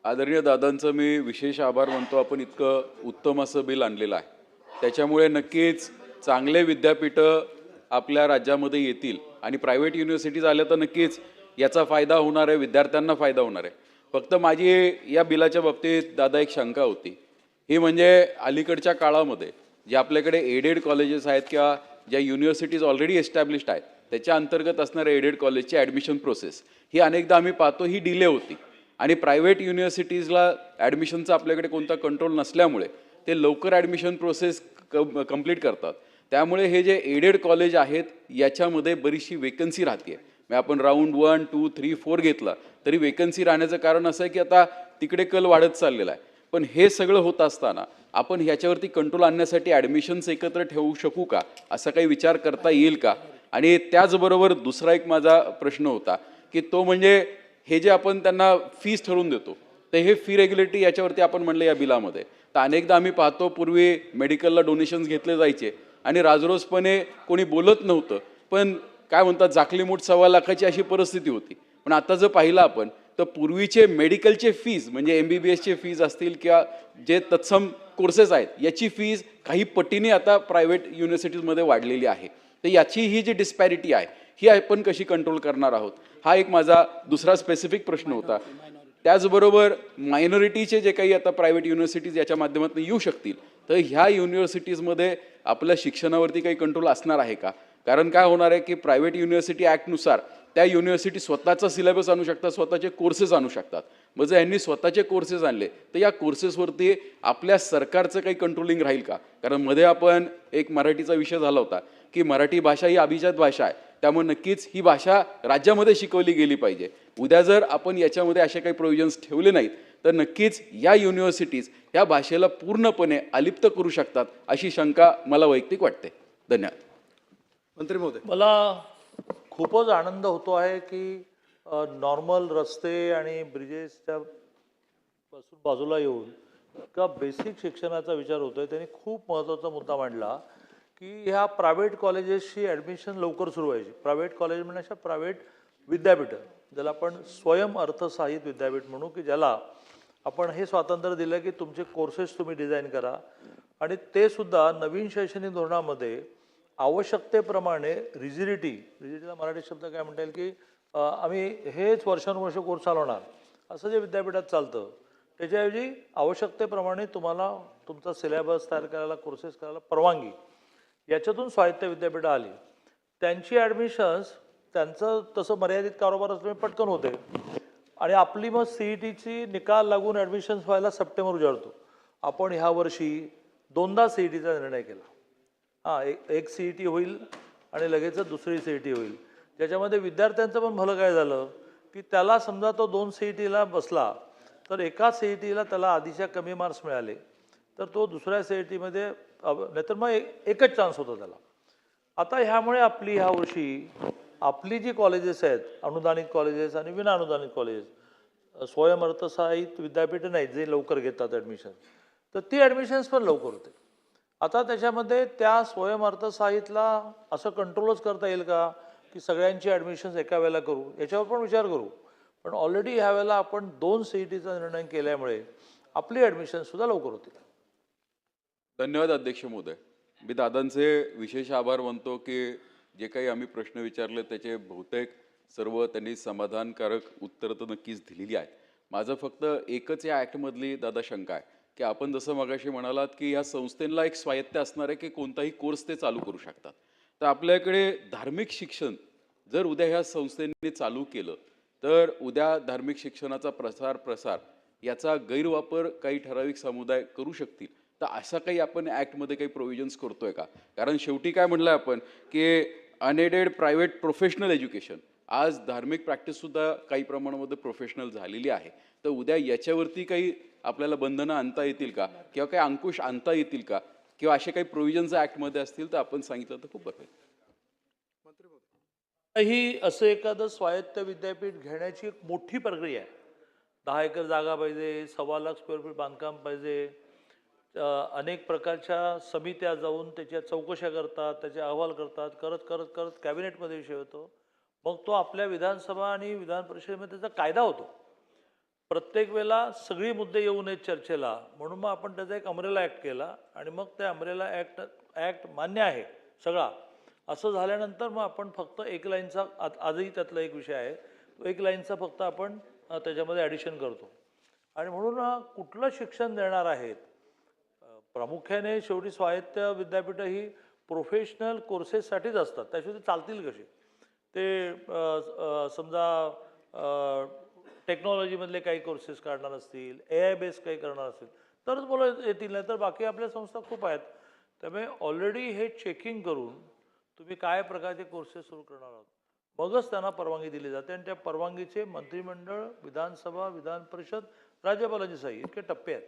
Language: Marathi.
आदरणीय दादांचं मी विशेष आभार मानतो. आपण इतकं उत्तम असं बिल आणलेलं आहे. त्याच्यामुळे नक्कीच चांगले विद्यापीठं आपल्या राज्यामध्ये येतील आणि प्रायव्हेट युनिव्हर्सिटीज आल्या तर नक्कीच याचा फायदा होणार आहे, विद्यार्थ्यांना फायदा होणार आहे. फक्त माझी या बिलाच्या बाबतीत दादा एक शंका होती. ही म्हणजे अलीकडच्या काळामध्ये जे आपल्याकडे एडेड कॉलेजेस आहेत किंवा ज्या युनिव्हर्सिटीज ऑलरेडी एस्टॅब्लिश्ड आहेत त्याच्या अंतर्गत असणाऱ्या एडेड कॉलेजची ॲडमिशन प्रोसेस ही अनेकदा आम्ही पाहतो ही डिले होती आणि प्रायव्हेट युनिव्हर्सिटीजला ॲडमिशनचा आपल्याकडे कोणता कंट्रोल नसल्यामुळे ते लवकर ॲडमिशन प्रोसेस कंप्लीट करतात. त्यामुळे हे जे एडेड कॉलेज आहेत याच्यामध्ये बरीचशी वेकन्सी राहते. मग आपण राऊंड 1, 2, 3, 4 घेतला तरी वेकन्सी राहण्याचं कारण असं आहे की आता तिकडे कल वाढत चाललेला आहे. पण हे सगळं होत असताना आपण ह्याच्यावरती कंट्रोल आणण्यासाठी ॲडमिशन्स एकत्र ठेवू शकू का, असा काही विचार करता येईल का? आणि त्याचबरोबर दुसरा एक माझा प्रश्न होता की तो म्हणजे हे जे आपण त्यांना फीस ठरवून देतो तर हे फी रेग्युलेटरी याच्यावरती आपण म्हणलं या बिलामध्ये तर अनेकदा आम्ही पाहतो पूर्वी मेडिकलला डोनेशन्स घेतले जायचे आणि राजरोसपणे कोणी बोलत नव्हतं, पण काय म्हणतात जाकलीमूठ 1.25 लाखाची अशी परिस्थिती होती. पण आता जर पाहिलं आपण तर पूर्वीचे मेडिकलचे फीज म्हणजे MBBSचे फीज असतील किंवा जे तत्सम कोर्सेस आहेत याची फीज काही पटीने आता प्रायव्हेट युनिव्हर्सिटीजमध्ये वाढलेली आहे. तर याची ही जी डिस्पॅरिटी आहे ही आपण कशी कंट्रोल करणार आहोत, हा एक माझा दुसरा स्पेसिफिक प्रश्न होता. त्याचबरोबर मायनॉरिटीचे जे काही आता प्रायव्हेट युनिव्हर्सिटीज याच्या माध्यमातून येऊ शकतील तर ह्या युनिव्हर्सिटीजमध्ये आपल्या शिक्षणावरती काही कंट्रोल असणार आहे का? कारण काय होणार आहे की प्रायव्हेट युनिव्हर्सिटी ॲक्टनुसार त्या युनिव्हर्सिटी स्वतःचा सिलेबस आणू शकतात, स्वतःचे कोर्सेस आणू शकतात. मग जर यांनी स्वतःचे कोर्सेस आणले तर या कोर्सेसवरती आपल्या सरकारचं काही कंट्रोलिंग राहील का? कारण मध्ये आपण एक मराठीचा विषय झाला होता की मराठी भाषा ही अभिजात भाषा आहे, त्यामुळे नक्कीच ही भाषा राज्यामध्ये शिकवली गेली पाहिजे. उद्या जर आपण याच्यामध्ये असे काही प्रोव्हिजन्स ठेवले नाहीत तर नक्कीच या युनिव्हर्सिटीज या भाषेला पूर्णपणे अलिप्त करू शकतात अशी शंका मला वैयक्तिक वाटते. धन्यवाद. मंत्री महोदय. मला खूपच आनंद होतो आहे की नॉर्मल रस्ते आणि ब्रिजेसच्या पासून बाजूला येऊन इतका बेसिक शिक्षणाचा विचार होतोय. त्यांनी खूप महत्त्वाचा मुद्दा मांडला की ह्या प्रायव्हेट कॉलेजेसची ॲडमिशन लवकर सुरू व्हायची. प्रायव्हेट कॉलेज म्हणण्याच्या प्रायव्हेट विद्यापीठं, ज्याला आपण स्वयं अर्थसहाय्यित विद्यापीठ म्हणू, की ज्याला आपण हे स्वातंत्र्य दिलं की तुमचे कोर्सेस तुम्ही डिझाईन करा आणि ते सुद्धा नवीन शैक्षणिक धोरणामध्ये आवश्यकतेप्रमाणे रिजिडिटीला मराठी शब्द काय म्हणता येईल की आम्ही हेच वर्षानुवर्ष कोर्स चालवणार असं जे विद्यापीठात चालतं त्याच्याऐवजी आवश्यकतेप्रमाणे तुम्हाला तुमचा सिलेबस तयार करायला, कोर्सेस करायला परवानगी, याच्यातून स्वायत्त विद्यापीठं आली. त्यांची ॲडमिशन्स त्यांचं तसं मर्यादित कारोबार असल्यामुळे पटकन होते आणि आपली मग CETची निकाल लागून ॲडमिशन्स व्हायला सप्टेंबर उजाडतो. आपण ह्या वर्षी 2दा CETचा निर्णय केला. एक CET होईल आणि लगेचच दुसरी CET होईल, ज्याच्यामध्ये विद्यार्थ्यांचं पण भलं काय झालं की त्याला समजा तो 2 CETला बसला तर एका CETला त्याला आधीच्या कमी मार्क्स मिळाले तर तो दुसऱ्या CETमध्ये नाहीतर मग एकच चान्स होता त्याला. आता ह्यामुळे आपली ह्या वर्षी आपली जी कॉलेजेस आहेत, अनुदानित कॉलेजेस आणि विनाअनुदानित कॉलेजेस, स्वयं अर्थसहाय्यित विद्यापीठं नाहीत जे लवकर घेतात ॲडमिशन, तर ती ॲडमिशन्स पण लवकर होते. आता त्याच्यामध्ये त्या स्वयं अर्थसहाय्यितला असं कंट्रोलच करता येईल का की सगळ्यांची ॲडमिशन्स एका वेळेला करू, याच्यावर पण विचार करू. पण ऑलरेडी ह्या वेळेला आपण 2 CETचा निर्णय केल्यामुळे आपली ॲडमिशनसुद्धा लवकर होतील. धन्यवाद अध्यक्ष महोदय. मी दादांचे विशेष आभार मानतो की जे काही आम्ही प्रश्न विचारले त्याचे बहुतेक सर्व त्यांनी समाधानकारक उत्तरं तर नक्कीच दिलेली आहेत. माझं फक्त एकच या ॲक्टमधली दादा शंका आहे की आपण जसं मगाशी म्हणालात की या संस्थेला एक स्वायत्त असणार आहे की कोणताही कोर्स ते चालू करू शकतात. तर आपल्याकडे धार्मिक शिक्षण जर उद्या ह्या संस्थेने चालू केलं तर उद्या धार्मिक शिक्षणाचा प्रसार याचा गैरवापर काही ठराविक समुदाय करू शकतील. तर असा काही आपण ॲक्टमध्ये काही प्रोव्हिजन्स करतोय का? कारण शेवटी काय म्हणलं आपण की अनएडेड प्रायव्हेट प्रोफेशनल एज्युकेशन, आज धार्मिक प्रॅक्टिससुद्धा काही प्रमाणामध्ये प्रोफेशनल झालेली आहे. तर उद्या याच्यावरती काही आपल्याला बंधनं आणता येतील का किंवा काही अंकुश आणता येतील का किंवा असे काही प्रोव्हिजन्स ॲक्टमध्ये असतील तर आपण सांगितलं तर खूप बरं होईल. मंत्री महोदय. ही असं एखादं स्वायत्त विद्यापीठ घेण्याची एक मोठी प्रक्रिया आहे. 10 एकर जागा पाहिजे, 1.25 लाख स्क्वेअर फीट बांधकाम पाहिजे, अनेक प्रकारच्या समित्या जाऊन त्याच्या चौकशा करतात, त्याचे अहवाल करतात, करत करत करत कॅबिनेटमध्ये विषय होतो. मग तो आपल्या विधानसभा आणि विधान परिषदेमध्ये त्याचा कायदा होतो. प्रत्येक वेळेला सगळी मुद्दे येऊ नयेत चर्चेला, म्हणून मग आपण त्याचा एक अमरेला ॲक्ट केला आणि मग त्या अमरेला ॲक्ट मान्य आहे सगळा असं झाल्यानंतर मग आपण फक्त एक लाईनचा आजही त्यातला एक विषय आहे तो एक लाईनचा फक्त आपण त्याच्यामध्ये ॲडिशन करतो. आणि म्हणून कुठलं शिक्षण देणार आहेत, प्रामुख्याने शेवटी स्वायत्त विद्यापीठं ही प्रोफेशनल कोर्सेससाठीच असतात, त्याशिवाय ते चालतील कसे. ते समजा टेक्नॉलॉजीमधले काही कोर्सेस काढणार असतील, AI बेस्ड काही करणार असतील तरच मुलं येतील, नाही तर बाकी आपल्या संस्था खूप आहेत. त्यामुळे ऑलरेडी हे चेकिंग करून तुम्ही काय प्रकारचे कोर्सेस सुरू करणार आहात मगच त्यांना परवानगी दिली जाते. आणि त्या परवानगीचे मंत्रिमंडळ, विधानसभा, विधान परिषद, राज्यपालाची सही इतके टप्पे आहेत.